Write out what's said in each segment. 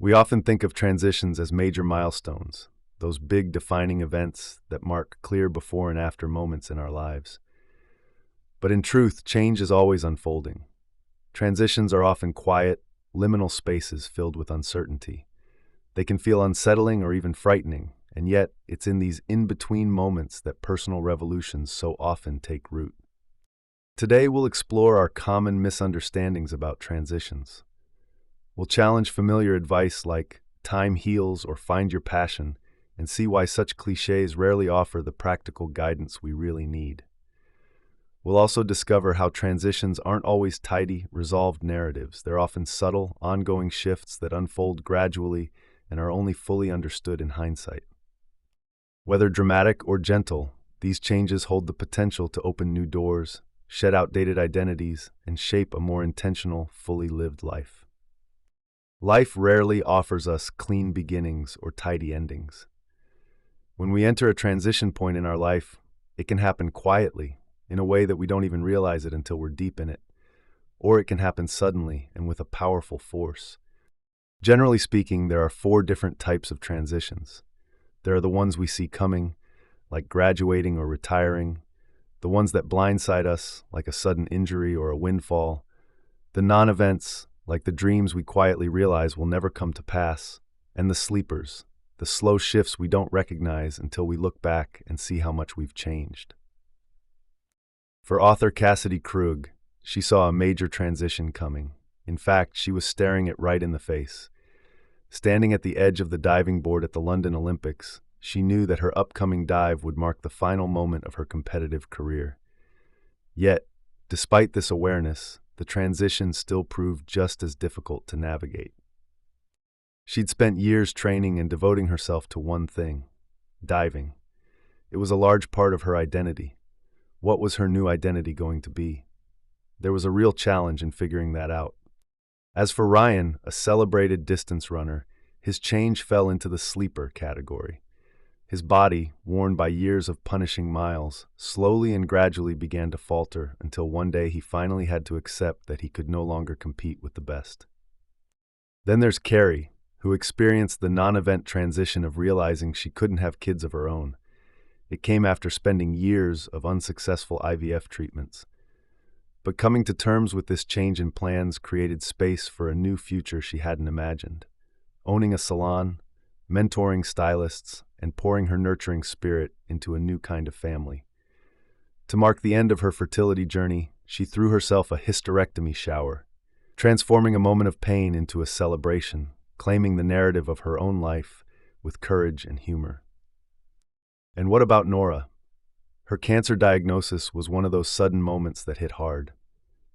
We often think of transitions as major milestones, those big defining events that mark clear before and after moments in our lives. But in truth, change is always unfolding. Transitions are often quiet, liminal spaces filled with uncertainty. They can feel unsettling or even frightening, and yet it's in these in-between moments that personal revolutions so often take root. Today we'll explore our common misunderstandings about transitions. We'll challenge familiar advice like time heals or find your passion, and see why such cliches rarely offer the practical guidance we really need. We'll also discover how transitions aren't always tidy, resolved narratives. They're often subtle, ongoing shifts that unfold gradually and are only fully understood in hindsight. Whether dramatic or gentle, these changes hold the potential to open new doors, shed outdated identities, and shape a more intentional, fully lived life. Life rarely offers us clean beginnings or tidy endings. When we enter a transition point in our life, it can happen quietly, in a way that we don't even realize it until we're deep in it, or it can happen suddenly and with a powerful force. Generally speaking, there are 4 different types of transitions. There are the ones we see coming, like graduating or retiring, the ones that blindside us, like a sudden injury or a windfall, the non-events, like the dreams we quietly realize will never come to pass, and the sleepers, the slow shifts we don't recognize until we look back and see how much we've changed. For author Cassidy Krug, she saw a major transition coming. In fact, she was staring it right in the face. Standing at the edge of the diving board at the London Olympics, she knew that her upcoming dive would mark the final moment of her competitive career. Yet, despite this awareness, the transition still proved just as difficult to navigate. She'd spent years training and devoting herself to one thing: diving. It was a large part of her identity. What was her new identity going to be? There was a real challenge in figuring that out. As for Ryan, a celebrated distance runner, his change fell into the sleeper category. His body, worn by years of punishing miles, slowly and gradually began to falter until one day he finally had to accept that he could no longer compete with the best. Then there's Carrie, who experienced the non-event transition of realizing she couldn't have kids of her own. It came after spending years of unsuccessful IVF treatments. But coming to terms with this change in plans created space for a new future she hadn't imagined. Owning a salon, mentoring stylists, and pouring her nurturing spirit into a new kind of family. To mark the end of her fertility journey, she threw herself a hysterectomy shower, transforming a moment of pain into a celebration, claiming the narrative of her own life with courage and humor. And what about Nora? Her cancer diagnosis was one of those sudden moments that hit hard.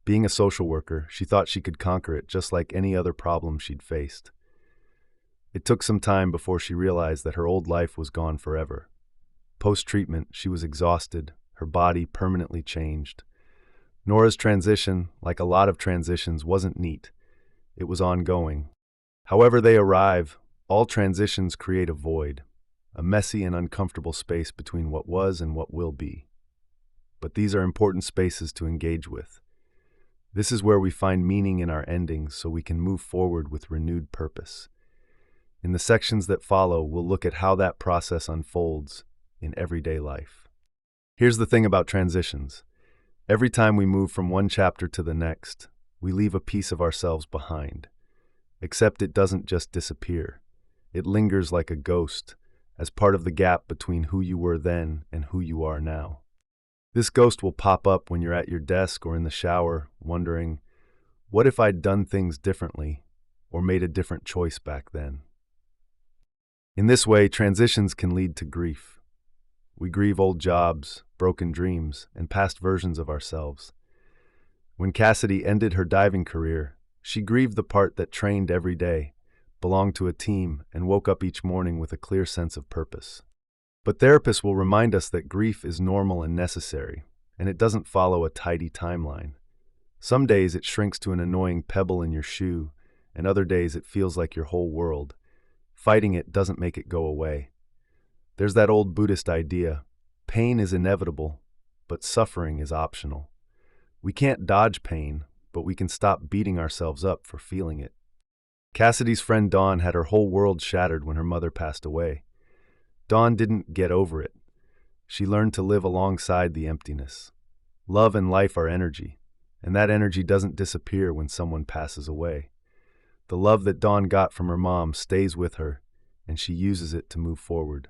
Being a social worker, she thought she could conquer it just like any other problem she'd faced. It took some time before she realized that her old life was gone forever. Post-treatment, she was exhausted, her body permanently changed. Nora's transition, like a lot of transitions, wasn't neat. It was ongoing. However they arrive, all transitions create a void, a messy and uncomfortable space between what was and what will be. But these are important spaces to engage with. This is where we find meaning in our endings so we can move forward with renewed purpose. In the sections that follow, we'll look at how that process unfolds in everyday life. Here's the thing about transitions. Every time we move from one chapter to the next, we leave a piece of ourselves behind. Except it doesn't just disappear. It lingers like a ghost, as part of the gap between who you were then and who you are now. This ghost will pop up when you're at your desk or in the shower, wondering, what if I'd done things differently or made a different choice back then? In this way, transitions can lead to grief. We grieve old jobs, broken dreams, and past versions of ourselves. When Cassidy ended her diving career, she grieved the part that trained every day, belonged to a team, and woke up each morning with a clear sense of purpose. But therapists will remind us that grief is normal and necessary, and it doesn't follow a tidy timeline. Some days it shrinks to an annoying pebble in your shoe, and other days it feels like your whole world. Fighting it doesn't make it go away. There's that old Buddhist idea: pain is inevitable, but suffering is optional. We can't dodge pain, but we can stop beating ourselves up for feeling it. Cassidy's friend Dawn had her whole world shattered when her mother passed away. Dawn didn't get over it. She learned to live alongside the emptiness. Love and life are energy, and that energy doesn't disappear when someone passes away. The love that Dawn got from her mom stays with her, and she uses it to move forward.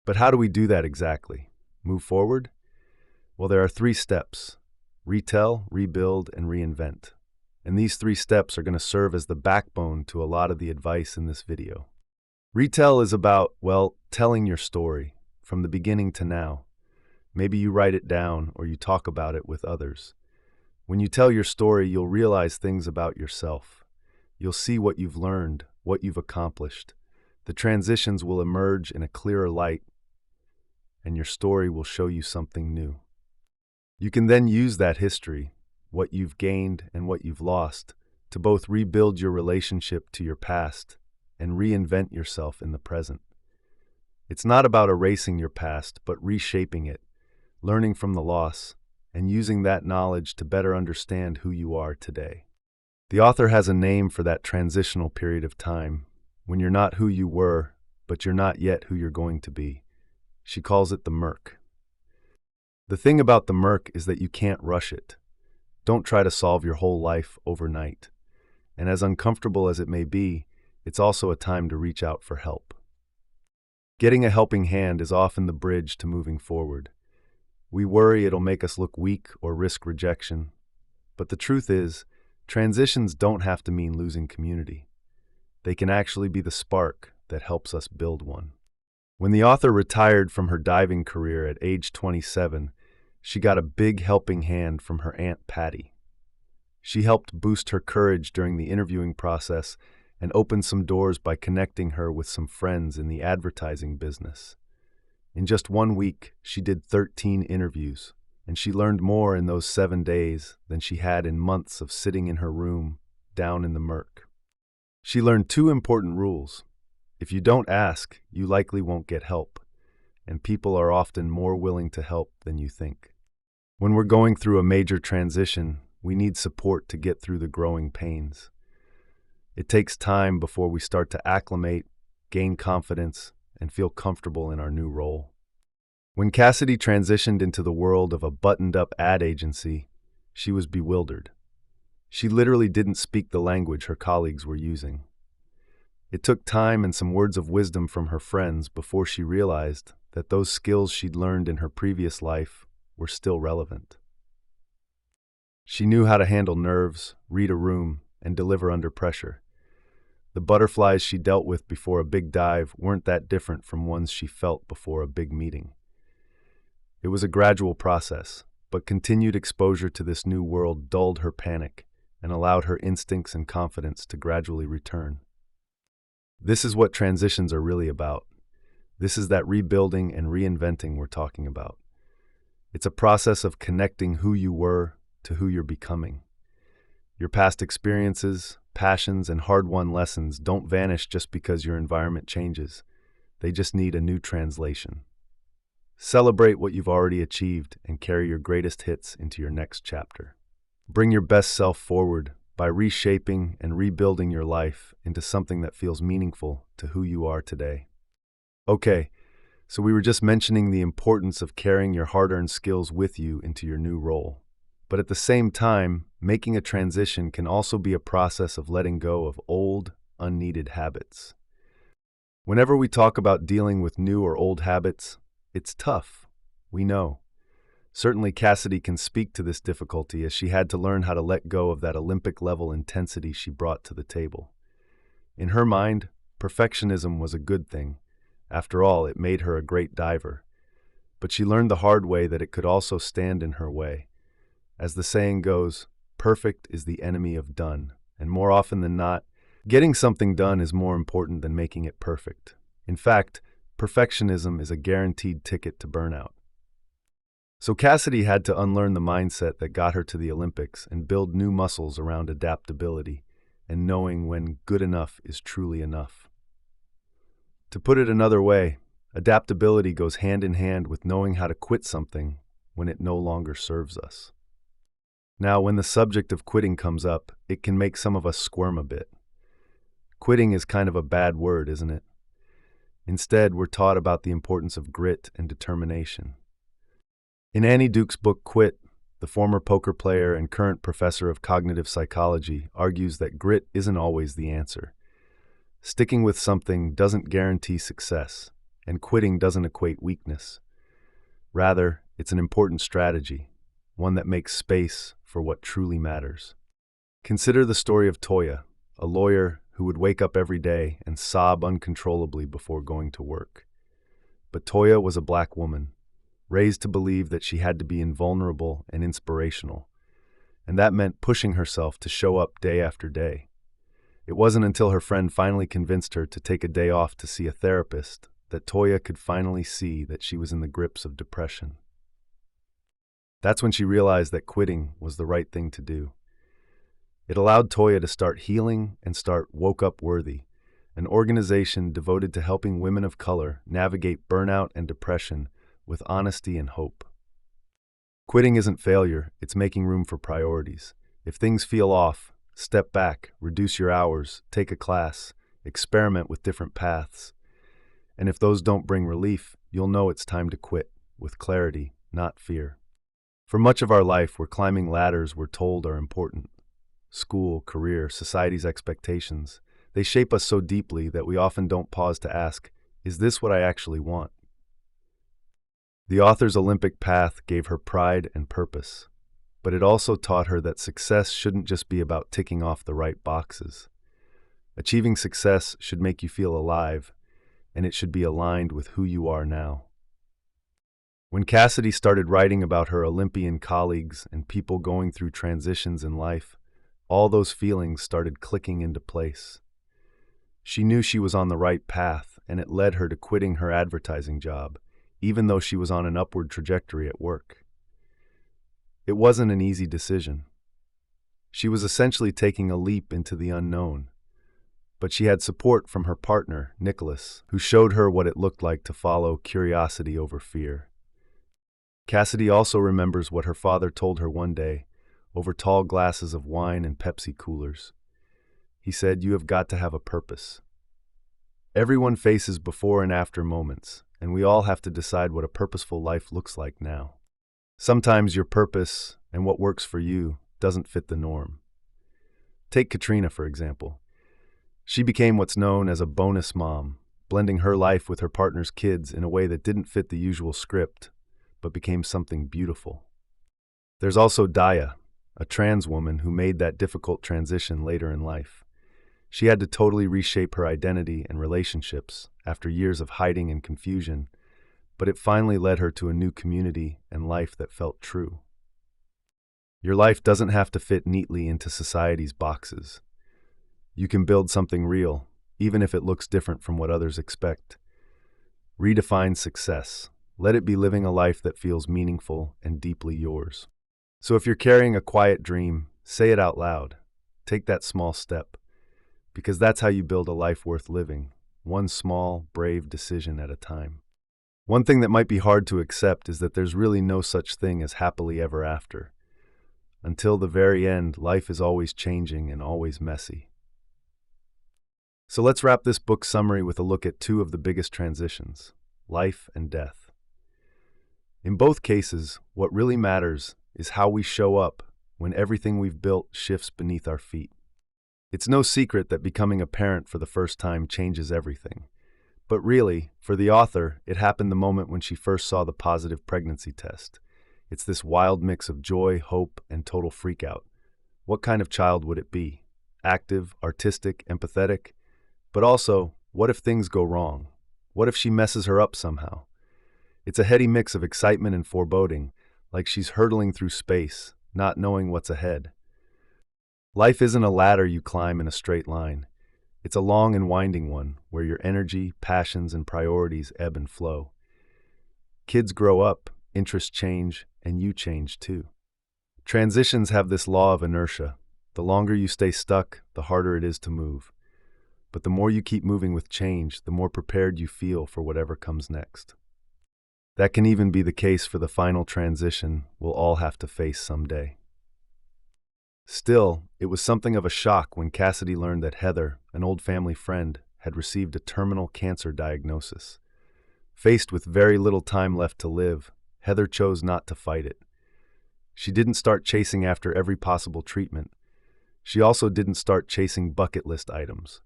But how do we do that exactly? Move forward? Well, there are 3 steps: retell, rebuild, and reinvent. And these 3 steps are going to serve as the backbone to a lot of the advice in this video. Retell is about, well, telling your story from the beginning to now. Maybe you write it down or you talk about it with others. When you tell your story, you'll realize things about yourself. You'll see what you've learned, what you've accomplished. The transitions will emerge in a clearer light, and your story will show you something new. You can then use that history, what you've gained and what you've lost, to both rebuild your relationship to your past and reinvent yourself in the present. It's not about erasing your past, but reshaping it, learning from the loss, and using that knowledge to better understand who you are today. The author has a name for that transitional period of time, when you're not who you were, but you're not yet who you're going to be. She calls it the murk. The thing about the murk is that you can't rush it. Don't try to solve your whole life overnight. And as uncomfortable as it may be, it's also a time to reach out for help. Getting a helping hand is often the bridge to moving forward. We worry it'll make us look weak or risk rejection. But the truth is, transitions don't have to mean losing community. They can actually be the spark that helps us build one. When the author retired from her diving career at age 27, she got a big helping hand from her Aunt Patty. She helped boost her courage during the interviewing process and opened some doors by connecting her with some friends in the advertising business. In just 1 week, she did 13 interviews, and she learned more in those 7 days than she had in months of sitting in her room, down in the murk. She learned 2 important rules. If you don't ask, you likely won't get help, and people are often more willing to help than you think. When we're going through a major transition, we need support to get through the growing pains. It takes time before we start to acclimate, gain confidence, and feel comfortable in our new role. When Cassidy transitioned into the world of a buttoned-up ad agency, she was bewildered. She literally didn't speak the language her colleagues were using. It took time and some words of wisdom from her friends before she realized that those skills she'd learned in her previous life were still relevant. She knew how to handle nerves, read a room, and deliver under pressure. The butterflies she dealt with before a big dive weren't that different from ones she felt before a big meeting. It was a gradual process, but continued exposure to this new world dulled her panic and allowed her instincts and confidence to gradually return. This is what transitions are really about. This is that rebuilding and reinventing we're talking about. It's a process of connecting who you were to who you're becoming. Your past experiences, passions, and hard-won lessons don't vanish just because your environment changes. They just need a new translation. Celebrate what you've already achieved and carry your greatest hits into your next chapter. Bring your best self forward by reshaping and rebuilding your life into something that feels meaningful to who you are today. Okay, so we were just mentioning the importance of carrying your hard-earned skills with you into your new role. But at the same time, making a transition can also be a process of letting go of old, unneeded habits. Whenever we talk about dealing with new or old habits, it's tough, we know. Certainly Cassidy can speak to this difficulty as she had to learn how to let go of that Olympic-level intensity she brought to the table. In her mind, perfectionism was a good thing. After all, it made her a great diver. But she learned the hard way that it could also stand in her way. As the saying goes, perfect is the enemy of done, and more often than not, getting something done is more important than making it perfect. In fact, perfectionism is a guaranteed ticket to burnout. So Cassidy had to unlearn the mindset that got her to the Olympics and build new muscles around adaptability and knowing when good enough is truly enough. To put it another way, adaptability goes hand in hand with knowing how to quit something when it no longer serves us. Now, when the subject of quitting comes up, it can make some of us squirm a bit. Quitting is kind of a bad word, isn't it? Instead, we're taught about the importance of grit and determination. In Annie Duke's book Quit, the former poker player and current professor of cognitive psychology argues that grit isn't always the answer. Sticking with something doesn't guarantee success, and quitting doesn't equate weakness. Rather, it's an important strategy, one that makes space for what truly matters. Consider the story of Toya, a lawyer who would wake up every day and sob uncontrollably before going to work. But Toya was a black woman, raised to believe that she had to be invulnerable and inspirational, and that meant pushing herself to show up day after day. It wasn't until her friend finally convinced her to take a day off to see a therapist that Toya could finally see that she was in the grips of depression. That's when she realized that quitting was the right thing to do. It allowed Toya to start healing and start Woke Up Worthy, an organization devoted to helping women of color navigate burnout and depression with honesty and hope. Quitting isn't failure, it's making room for priorities. If things feel off, step back, reduce your hours, take a class, experiment with different paths. And if those don't bring relief, you'll know it's time to quit, with clarity, not fear. For much of our life, we're climbing ladders we're told are important. School, career, society's expectations. They shape us so deeply that we often don't pause to ask, is this what I actually want? The author's Olympic path gave her pride and purpose, but it also taught her that success shouldn't just be about ticking off the right boxes. Achieving success should make you feel alive, and it should be aligned with who you are now. When Cassidy started writing about her Olympian colleagues and people going through transitions in life, all those feelings started clicking into place. She knew she was on the right path, and it led her to quitting her advertising job, even though she was on an upward trajectory at work. It wasn't an easy decision. She was essentially taking a leap into the unknown, but she had support from her partner, Nicholas, who showed her what it looked like to follow curiosity over fear. Cassidy also remembers what her father told her one day, over tall glasses of wine and Pepsi coolers. He said, "You have got to have a purpose." Everyone faces before and after moments, and we all have to decide what a purposeful life looks like now. Sometimes your purpose and what works for you doesn't fit the norm. Take Katrina, for example. She became what's known as a bonus mom, blending her life with her partner's kids in a way that didn't fit the usual script, but became something beautiful. There's also Daya, a trans woman who made that difficult transition later in life. She had to totally reshape her identity and relationships after years of hiding and confusion, but it finally led her to a new community and life that felt true. Your life doesn't have to fit neatly into society's boxes. You can build something real, even if it looks different from what others expect. Redefine success. Let it be living a life that feels meaningful and deeply yours. So if you're carrying a quiet dream, say it out loud. Take that small step, because that's how you build a life worth living, one small, brave decision at a time. One thing that might be hard to accept is that there's really no such thing as happily ever after. Until the very end, life is always changing and always messy. So let's wrap this book summary with a look at two of the biggest transitions, life and death. In both cases, what really matters is how we show up when everything we've built shifts beneath our feet. It's no secret that becoming a parent for the first time changes everything. But really, for the author, it happened the moment when she first saw the positive pregnancy test. It's this wild mix of joy, hope, and total freakout. What kind of child would it be? Active, artistic, empathetic? But also, what if things go wrong? What if she messes her up somehow? It's a heady mix of excitement and foreboding, like she's hurtling through space, not knowing what's ahead. Life isn't a ladder you climb in a straight line. It's a long and winding one, where your energy, passions, and priorities ebb and flow. Kids grow up, interests change, and you change too. Transitions have this law of inertia. The longer you stay stuck, the harder it is to move. But the more you keep moving with change, the more prepared you feel for whatever comes next. That can even be the case for the final transition we'll all have to face someday. Still, it was something of a shock when Cassidy learned that Heather, an old family friend, had received a terminal cancer diagnosis. Faced with very little time left to live, Heather chose not to fight it. She didn't start chasing after every possible treatment. She also didn't start chasing bucket list items.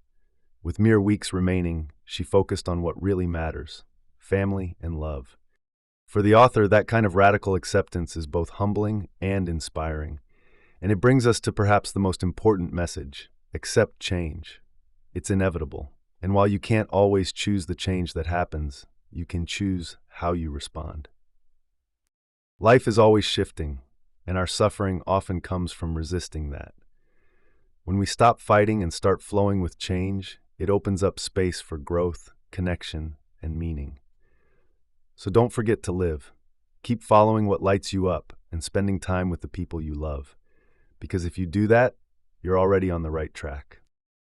With mere weeks remaining, she focused on what really matters: family and love. For the author, that kind of radical acceptance is both humbling and inspiring. And it brings us to perhaps the most important message: accept change. It's inevitable. And while you can't always choose the change that happens, you can choose how you respond. Life is always shifting, and our suffering often comes from resisting that. When we stop fighting and start flowing with change, it opens up space for growth, connection, and meaning. So don't forget to live. Keep following what lights you up and spending time with the people you love. Because if you do that, you're already on the right track.